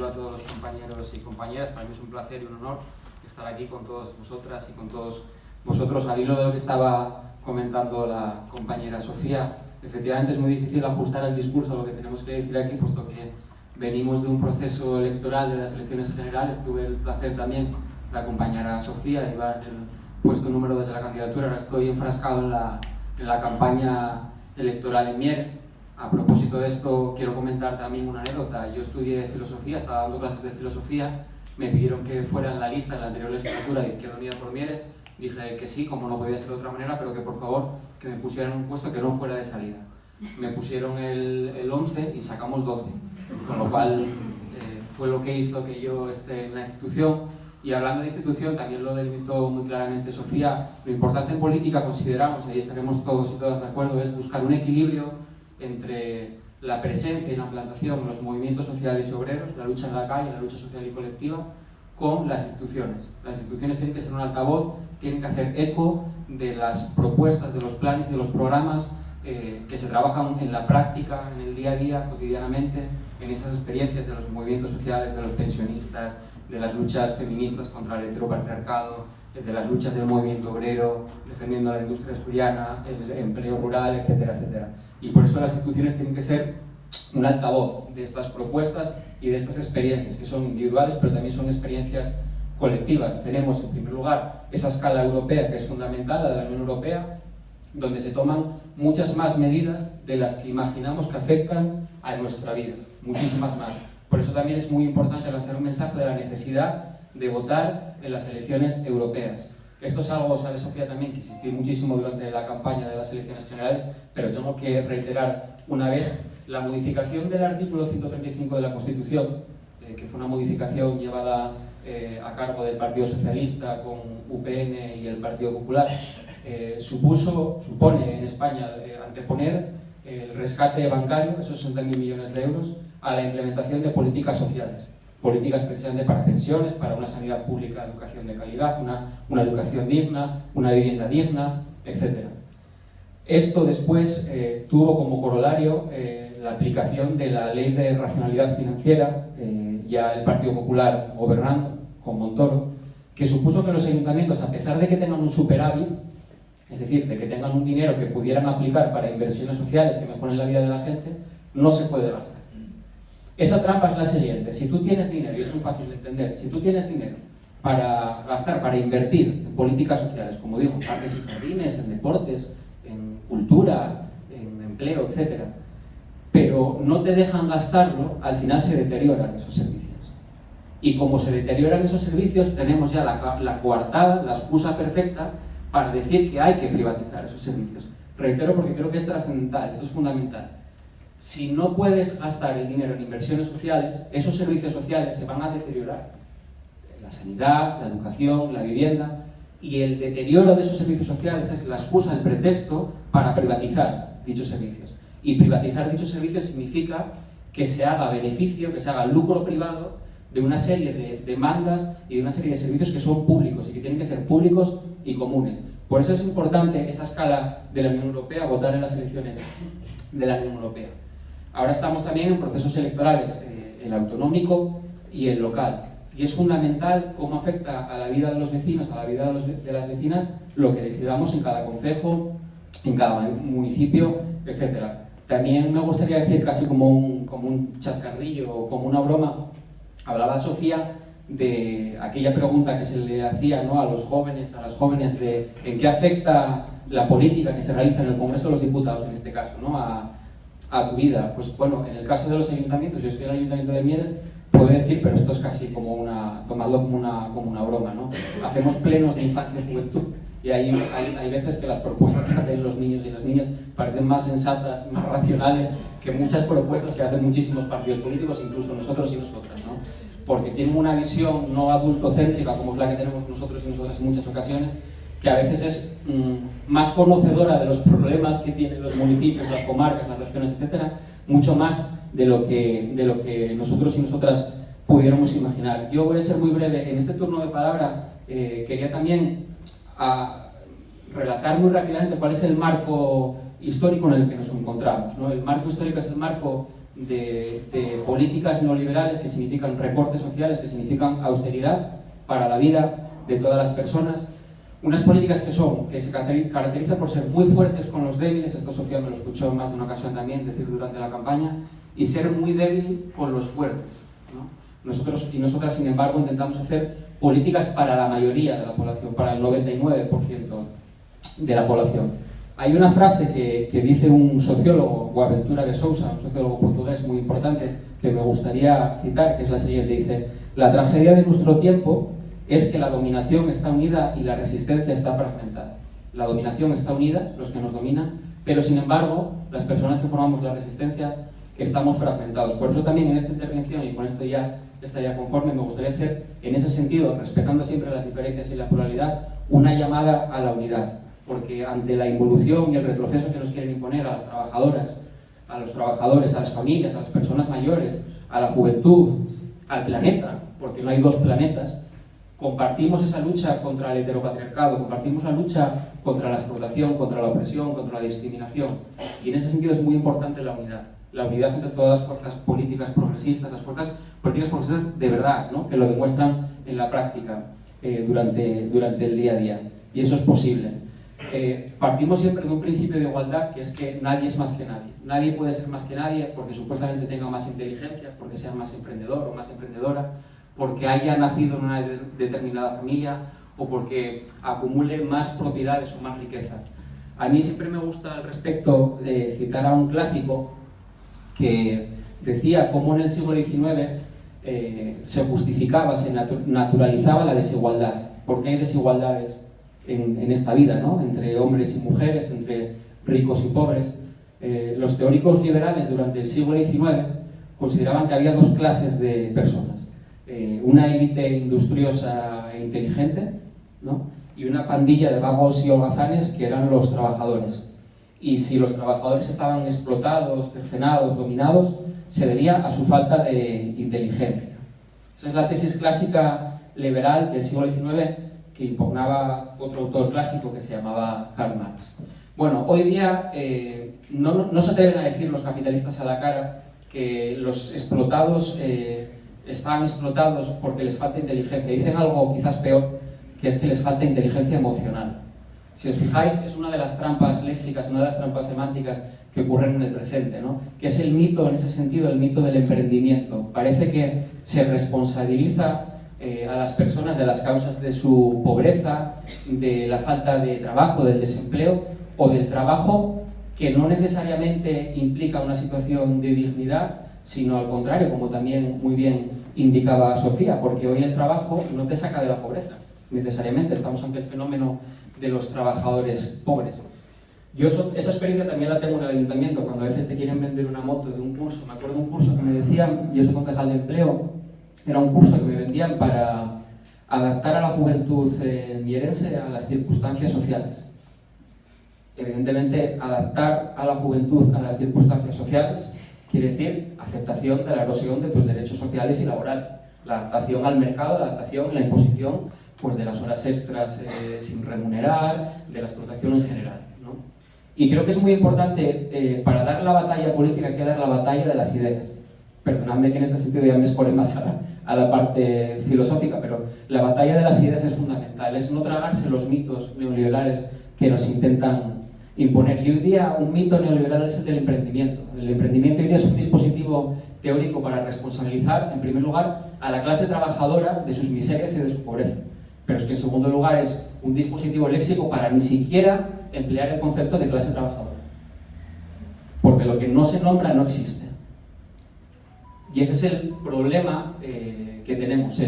saludo a todos los compañeros y compañeras. Para mí es un placer y un honor estar aquí con todas vosotras y con todos vosotros. Al hilo de lo que estaba comentando la compañera Sofía, efectivamente es muy difícil ajustar el discurso a lo que tenemos que decir aquí, puesto que venimos de un proceso electoral de las elecciones generales. Tuve el placer también de acompañar a Sofía, iba en el puesto número 2 de la candidatura. Ahora estoy enfrascado en la campaña electoral en Mieres. A propósito de esto, quiero comentar también una anécdota. Yo estudié filosofía, estaba dando clases de filosofía, me pidieron que fuera en la lista en la anterior legislatura de Izquierda Unida por Mieres. Dije que sí, como no podía ser de otra manera, pero que por favor que me pusieran un puesto que no fuera de salida. Me pusieron el 11 y sacamos 12, con lo cual fue lo que hizo que yo esté en la institución. Y hablando de institución, también lo delimitó muy claramente Sofía. Lo importante en política, consideramos, y ahí estaremos todos y todas de acuerdo, es buscar un equilibrio entre la presencia y la implantación en los movimientos sociales y obreros, la lucha en la calle, la lucha social y colectiva, con las instituciones. Las instituciones tienen que ser un altavoz, tienen que hacer eco de las propuestas, de los planes y de los programas que se trabajan en la práctica, en el día a día, cotidianamente, en esas experiencias de los movimientos sociales, de los pensionistas, de las luchas feministas contra el heteropatriarcado, de las luchas del movimiento obrero, defendiendo la industria asturiana, el empleo rural, etcétera, etcétera. Y por eso las instituciones tienen que ser un altavoz de estas propuestas y de estas experiencias, que son individuales, pero también son experiencias colectivas. Tenemos, en primer lugar, esa escala europea, que es fundamental, la de la Unión Europea, donde se toman muchas más medidas de las que imaginamos que afectan a nuestra vida, muchísimas más. Por eso también es muy importante lanzar un mensaje de la necesidad de votar en las elecciones europeas. Esto es algo, sabe Sofía también, que insistí muchísimo durante la campaña de las elecciones generales, pero tengo que reiterar una vez: la modificación del artículo 135 de la Constitución, que fue una modificación llevada a cargo del Partido Socialista con UPN y el Partido Popular, supone en España anteponer el rescate bancario, esos 60.000 millones de euros, a la implementación de políticas sociales. Políticas precisamente para pensiones, para una sanidad pública, educación de calidad, una educación digna, una vivienda digna, etc. Esto después tuvo como corolario la aplicación de la Ley de Racionalidad Financiera, ya el Partido Popular gobernando con Montoro, que supuso que los ayuntamientos, a pesar de que tengan un superávit, es decir, de que tengan un dinero que pudieran aplicar para inversiones sociales que mejoren la vida de la gente, no se puede gastar. Esa trampa es la siguiente: si tú tienes dinero, y es muy fácil de entender, si tú tienes dinero para gastar, para invertir en políticas sociales, como digo, en parques y jardines, en deportes, en cultura, en empleo, etc., pero no te dejan gastarlo, al final se deterioran esos servicios. Y como se deterioran esos servicios, tenemos ya la coartada, la excusa perfecta para decir que hay que privatizar esos servicios. Reitero, porque creo que es trascendental, eso es fundamental. Si no puedes gastar el dinero en inversiones sociales, esos servicios sociales se van a deteriorar. La sanidad, la educación, la vivienda, y el deterioro de esos servicios sociales es la excusa, el pretexto para privatizar dichos servicios. Y privatizar dichos servicios significa que se haga beneficio, que se haga lucro privado de una serie de demandas y de una serie de servicios que son públicos y que tienen que ser públicos y comunes. Por eso es importante esa escala de la Unión Europea, votar en las elecciones de la Unión Europea. Ahora estamos también en procesos electorales, el autonómico y el local. Y es fundamental cómo afecta a la vida de los vecinos, a la vida de las vecinas, lo que decidamos en cada concejo, en cada municipio, etc. También me gustaría decir, casi como un chascarrillo o como una broma, hablaba Sofía de aquella pregunta que se le hacía, ¿no?, a los jóvenes, a las jóvenes, de en qué afecta la política que se realiza en el Congreso de los Diputados, en este caso, ¿no?, a tu vida. Pues bueno, en el caso de los ayuntamientos, yo estoy en el Ayuntamiento de Mieres, puedo decir, pero esto es casi como tomadlo como una broma, ¿no? Hacemos plenos de infancia y juventud, y hay veces que las propuestas que hacen los niños y las niñas parecen más sensatas, más racionales que muchas propuestas que hacen muchísimos partidos políticos, incluso nosotros y nosotras, ¿no? Porque tienen una visión no adultocéntrica, como es la que tenemos nosotros y nosotras en muchas ocasiones, que a veces es más conocedora de los problemas que tienen los municipios, las comarcas, las regiones, etcétera, mucho más de lo que nosotros y nosotras pudiéramos imaginar. Yo voy a ser muy breve. En este turno de palabra quería también relatar muy rápidamente cuál es el marco histórico en el que nos encontramos, ¿no? El marco histórico es el marco de políticas neoliberales que significan recortes sociales, que significan austeridad para la vida de todas las personas. Unas políticas que se caracterizan por ser muy fuertes con los débiles, esto Sofía me lo escuchó en más de una ocasión también decir durante la campaña, y ser muy débil con los fuertes, ¿no? Nosotros y nosotras, sin embargo, intentamos hacer políticas para la mayoría de la población, para el 99% de la población. Hay una frase que dice un sociólogo, Boaventura de Sousa, un sociólogo portugués muy importante, que me gustaría citar, que es la siguiente. Dice: la tragedia de nuestro tiempo es que la dominación está unida y la resistencia está fragmentada. La dominación está unida, los que nos dominan, pero sin embargo, las personas que formamos la resistencia estamos fragmentados. Por eso también en esta intervención, y con esto ya estaría conforme, me gustaría hacer, en ese sentido, respetando siempre las diferencias y la pluralidad, una llamada a la unidad. Porque ante la involución y el retroceso que nos quieren imponer a las trabajadoras, a los trabajadores, a las familias, a las personas mayores, a la juventud, al planeta, porque no hay dos planetas, compartimos esa lucha contra el heteropatriarcado, compartimos la lucha contra la explotación, contra la opresión, contra la discriminación. Y en ese sentido es muy importante la unidad entre todas las fuerzas políticas progresistas, las fuerzas políticas progresistas de verdad, ¿no? Que lo demuestran en la práctica durante el día a día. Y eso es posible. Partimos siempre de un principio de igualdad, que es que nadie es más que nadie. Nadie puede ser más que nadie porque supuestamente tenga más inteligencia, porque sea más emprendedor o más emprendedora, porque haya nacido en una determinada familia o porque acumule más propiedades o más riqueza. A mí siempre me gusta al respecto citar a un clásico que decía cómo en el siglo XIX se justificaba, se naturalizaba la desigualdad. Porque hay desigualdades en esta vida, ¿no? Entre hombres y mujeres, entre ricos y pobres. Los teóricos liberales durante el siglo XIX consideraban que había dos clases de personas. Una élite industriosa e inteligente, ¿no? Y una pandilla de vagos y holgazanes que eran los trabajadores. Y si los trabajadores estaban explotados, cercenados, dominados, se debía a su falta de inteligencia. Esa es la tesis clásica liberal del siglo XIX que impugnaba otro autor clásico que se llamaba Karl Marx. Bueno, hoy día no se atreven a decir los capitalistas a la cara que los explotados están explotados porque les falta inteligencia. Dicen algo quizás peor, que es que les falta inteligencia emocional. Si os fijáis, es una de las trampas léxicas, una de las trampas semánticas que ocurren en el presente, ¿no? Que es el mito, en ese sentido, el mito del emprendimiento. Parece que se responsabiliza a las personas de las causas de su pobreza, de la falta de trabajo, del desempleo o del trabajo que no necesariamente implica una situación de dignidad, sino al contrario, como también muy bien indicaba Sofía, porque hoy el trabajo no te saca de la pobreza, necesariamente. Estamos ante el fenómeno de los trabajadores pobres. Yo esa experiencia también la tengo en el ayuntamiento, cuando a veces te quieren vender una moto de un curso. Me acuerdo de un curso que me decían, yo soy concejal de empleo, era un curso que me vendían para adaptar a la juventud mierense a las circunstancias sociales. Evidentemente, adaptar a la juventud a las circunstancias sociales quiere decir aceptación de la erosión de tus derechos sociales y laborales, la adaptación al mercado, la adaptación, la imposición pues, de las horas extras sin remunerar, de la explotación en general, ¿no? Y creo que es muy importante, para dar la batalla política, hay que dar la batalla de las ideas. Perdonadme que en este sentido ya me escore más a la parte filosófica, pero la batalla de las ideas es fundamental, es no tragarse los mitos neoliberales que nos intentan imponer. Y hoy día un mito neoliberal es el del emprendimiento. El emprendimiento hoy día es un dispositivo teórico para responsabilizar, en primer lugar, a la clase trabajadora de sus miserias y de su pobreza. Pero es que en segundo lugar es un dispositivo léxico para ni siquiera emplear el concepto de clase trabajadora. Porque lo que no se nombra no existe. Y ese es el problema que tenemos.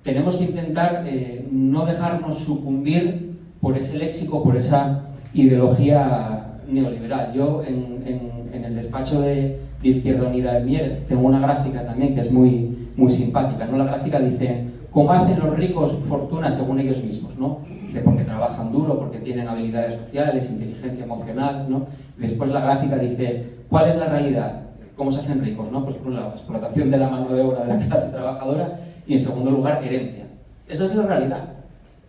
Tenemos que intentar no dejarnos sucumbir por ese léxico, por esa ideología neoliberal. Yo en el despacho de Izquierda Unida de Mieres tengo una gráfica también que es muy simpática, ¿no? La gráfica dice: ¿cómo hacen los ricos fortuna según ellos mismos? ¿No? Dice: porque trabajan duro, porque tienen habilidades sociales, inteligencia emocional, ¿no? Y después la gráfica dice: ¿cuál es la realidad? ¿Cómo se hacen ricos? ¿No? Pues por un lado, explotación de la mano de obra de la clase trabajadora, y en segundo lugar, herencia. Esa es la realidad.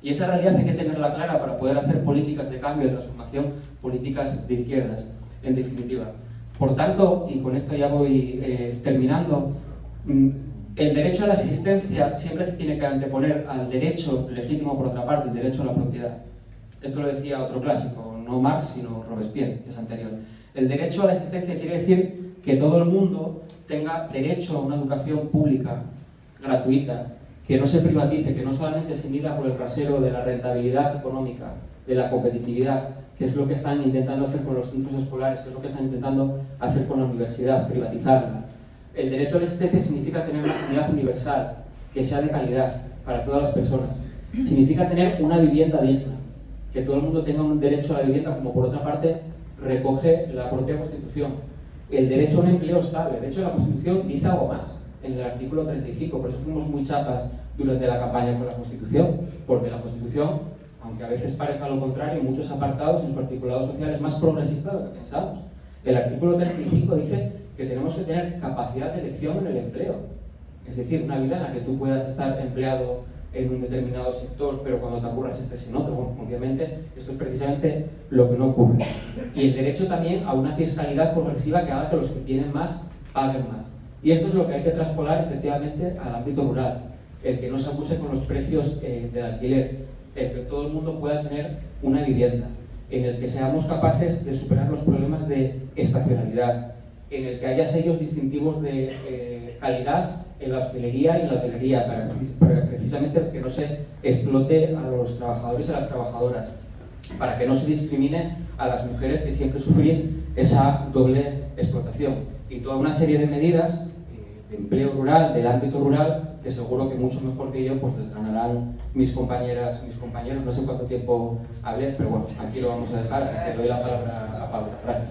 Y esa realidad hay que tenerla clara para poder hacer políticas de cambio, de transformación, políticas de izquierdas, en definitiva. Por tanto, y con esto ya voy terminando, el derecho a la asistencia siempre se tiene que anteponer al derecho legítimo, por otra parte, el derecho a la propiedad. Esto lo decía otro clásico, no Marx, sino Robespierre, que es anterior. El derecho a la asistencia quiere decir que todo el mundo tenga derecho a una educación pública, gratuita, que no se privatice, que no solamente se mida por el rasero de la rentabilidad económica, de la competitividad, que es lo que están intentando hacer con los centros escolares, que es lo que están intentando hacer con la universidad, privatizarla. El derecho a la asistencia significa tener una sanidad universal, que sea de calidad para todas las personas. Significa tener una vivienda digna, que todo el mundo tenga un derecho a la vivienda, como por otra parte recoge la propia Constitución. El derecho a un empleo estable. De hecho, la Constitución dice algo más, en el artículo 35, por eso fuimos muy chapas durante la campaña con la Constitución, porque la Constitución, aunque a veces parezca lo contrario, en muchos apartados, en su articulado social, es más progresista de lo que pensamos. El artículo 35 dice que tenemos que tener capacidad de elección en el empleo. Es decir, una vida en la que tú puedas estar empleado en un determinado sector, pero cuando te aburras estés en otro. Bueno, obviamente, esto es precisamente lo que no ocurre. Y el derecho también a una fiscalidad progresiva que haga que los que tienen más paguen más. Y esto es lo que hay que traspolar efectivamente al ámbito rural. El que no se abuse con los precios del alquiler, el que todo el mundo pueda tener una vivienda, en el que seamos capaces de superar los problemas de estacionalidad, en el que haya sellos distintivos de calidad en la hostelería y en la hotelería, para precisamente que no se explote a los trabajadores y a las trabajadoras, para que no se discrimine a las mujeres que siempre sufrís esa doble explotación. Y toda una serie de medidas de empleo rural, del ámbito rural, que seguro que mucho mejor que yo pues desgranarán mis compañeras, mis compañeros. No sé cuánto tiempo hablé, pero bueno, aquí lo vamos a dejar, así que doy la palabra a Pablo. Gracias.